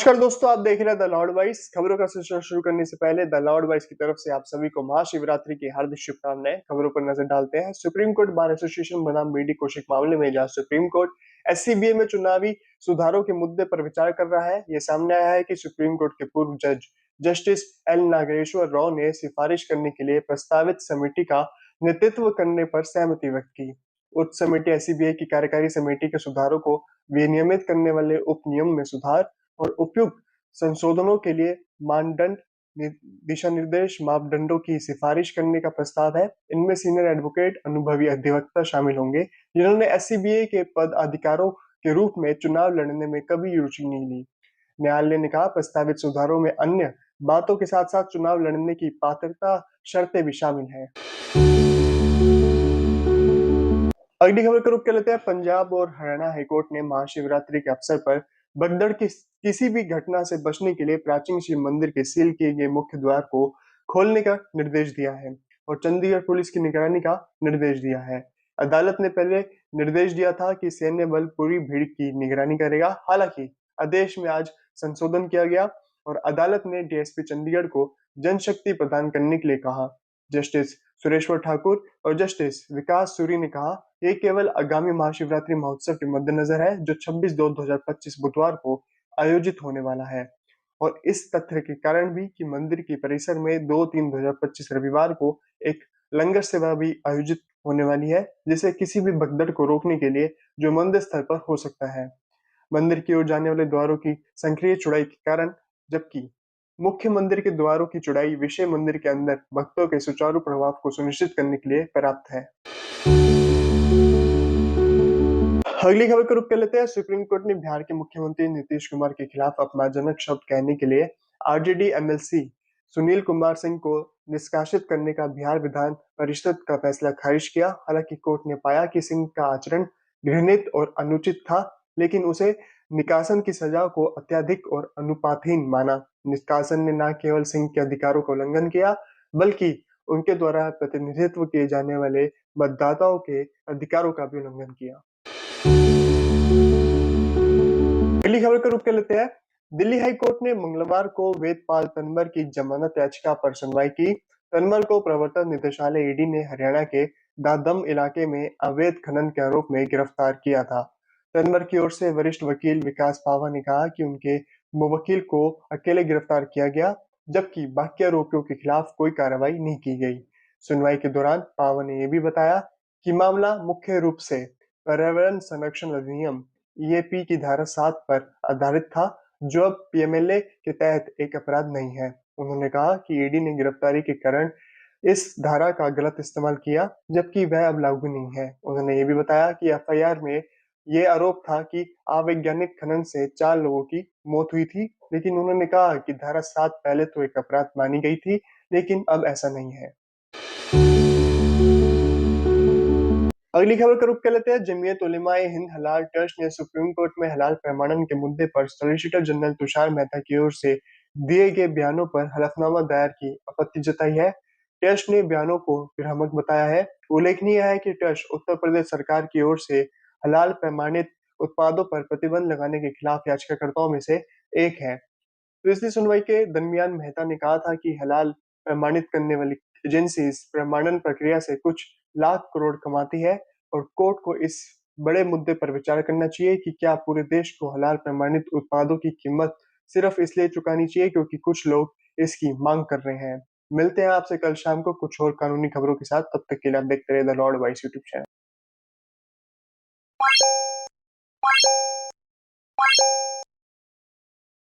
नमस्कार दोस्तों, आप देख रहे हैं द लॉर्ड वाइस। खबरों का सिलसिला शुरू करने से पहले द लॉर्ड वाइस की तरफ से आप सभी को महाशिवरात्रि की हार्दिक शुभकामनाएं। खबरों पर नजर डालते हैं। सुप्रीम कोर्ट बार एसोसिएशन बनाम बीडी कौशिक मामले में जहां सुप्रीम कोर्ट एससीबीए में चुनावी सुधारों के मुद्दे पर विचार कर रहा है, ये सामने आया है कि सुप्रीम कोर्ट के पूर्व जज जस्टिस एल नागेश्वर राव ने सिफारिश करने के लिए प्रस्तावित समिति का नेतृत्व करने पर सहमति व्यक्त की। उच्च समिति एससीबीए की कार्यकारी समिति के सुधारों को विनियमित करने वाले उप नियम में सुधार और उपयुक्त संशोधनों के लिए मानदंड दिशा निर्देश मापदंडों की सिफारिश करने का प्रस्ताव है। इनमें सीनियर एडवोकेट अनुभवी अधिवक्ता शामिल होंगे जिन्होंने एससीबीए के पद अधिकारों के रूप में चुनाव लड़ने में कभी रुचि नहीं ली। न्यायालय ने कहा प्रस्तावित सुधारों में अन्य बातों के साथ साथ चुनाव लड़ने की पात्रता शर्तें भी शामिल हैं। अगली खबर का रुख कर लेते हैं। पंजाब और हरियाणा हाईकोर्ट ने महाशिवरात्रि के अवसर पर भगदड़ की किसी भी घटना से बचने के लिए प्राचीन शिव मंदिर के सील किए गए मुख्य द्वार को खोलने का निर्देश दिया है और चंडीगढ़ पुलिस की निगरानी का निर्देश दिया है। अदालत ने पहले निर्देश दिया था कि सैन्य बल पूरी भीड़ की निगरानी करेगा। हालांकि आदेश में आज संशोधन किया गया और अदालत ने डीएसपी चंडीगढ़ को जनशक्ति प्रदान करने के लिए कहा। जस्टिस सुरेश्वर ठाकुर और जस्टिस विकास सूरी ने कहा ये केवल आगामी महाशिवरात्रि महोत्सव के मद्देनजर है जो 26/2/2025 बुधवार को आयोजित होने वाला है और इस तथ्य के कारण भी कि मंदिर की परिसर में 2/3/2025 रविवार को एक लंगर सेवा भी आयोजित होने वाली है जिसे किसी भी भगदड़ को रोकने के लिए जो मंदिर स्तर पर हो सकता है। मंदिर की ओर जाने वाले द्वारों की संकीर्ण चौड़ाई के कारण, जबकि मुख्य मंदिर के द्वारों की चौड़ाई विषय मंदिर के अंदर भक्तों के सुचारू प्रवाह को सुनिश्चित करने के लिए पर्याप्त है। अगली खबर को रुक कर लेते हैं। सुप्रीम कोर्ट ने बिहार के मुख्यमंत्री नीतीश कुमार के खिलाफ अपमानजनक शब्द कहने के लिए आरजेडी एमएलसी सुनील कुमार सिंह को निष्कासित करने का बिहार विधान परिषद का फैसला खारिज किया। हालांकि कोर्ट ने पाया कि सिंह का आचरण घृणित और अनुचित था, लेकिन उसे निकासन की सजा को अत्यधिक और अनुपातहीन माना। निष्कासन ने न केवल सिंह के अधिकारों का उल्लंघन किया, बल्कि उनके द्वारा प्रतिनिधित्व किए जाने वाले मतदाताओं के अधिकारों का भी उल्लंघन किया। अगली खबर का रुख कर लेते हैं। दिल्ली हाई कोर्ट ने मंगलवार को वेदपाल तंवर की जमानत याचिका पर सुनवाई की। तंवर को प्रवर्तन निदेशालय ईडी ने हरियाणा के दादम इलाके में अवैध खनन के आरोप में गिरफ्तार किया था। तंवर की ओर से वरिष्ठ वकील विकास पावा ने कहा कि उनके मुवक्किल को अकेले गिरफ्तार किया गया, जबकि बाकी आरोपियों के खिलाफ कोई कार्रवाई नहीं की गई। सुनवाई के दौरान पावा ने यह भी बताया कि मामला मुख्य रूप से पर्यावरण संरक्षण अधिनियम ईएपी की धारा 7 पर आधारित था, जो अब पीएमएलए के तहत एक अपराध नहीं है। उन्होंने कहा कि ईडी ने गिरफ्तारी के कारण इस धारा का गलत इस्तेमाल किया, जबकि वह अब लागू नहीं है। उन्होंने ये भी बताया कि एफआईआर में ये आरोप था कि अवैज्ञानिक खनन से 4 लोगों की मौत हुई थी, लेकिन उन्होंने कहा कि धारा 7 पहले तो एक अपराध मानी गई थी, लेकिन अब ऐसा नहीं है। अगली खबर का रुख कर लेते हैं। जमीयत उलेमाए हिंद हलाल ट्रस्ट ने सुप्रीम कोर्ट में हलाल प्रमाणन के मुद्दे पर सॉलिसिटर जनरल तुषार मेहता की ओर से दिए गए बयानों पर हलफनामा दायर की आपत्ति जताई है। ट्रस्ट ने बयानों को भ्रामक बताया है। उल्लेखनीय है कि ट्रस्ट उत्तर प्रदेश सरकार की ओर से हलाल प्रमाणित उत्पादों पर प्रतिबंध लगाने के खिलाफ याचिकाकर्ताओं में से एक है। पिछली सुनवाई के दरमियान मेहता ने कहा था कि हलाल प्रमाणित करने वाली एजेंसी इस प्रमाणन प्रक्रिया से कुछ लाख करोड़ कमाती है और कोर्ट को इस बड़े मुद्दे पर विचार करना चाहिए कि क्या पूरे देश को हलाल प्रमाणित उत्पादों की कीमत सिर्फ इसलिए चुकानी चाहिए क्योंकि कुछ लोग इसकी मांग कर रहे हैं। मिलते हैं आपसे कल शाम को कुछ और कानूनी खबरों के साथ। तब तक के लिए आप देखते रहिए the Lord vice YouTube channel.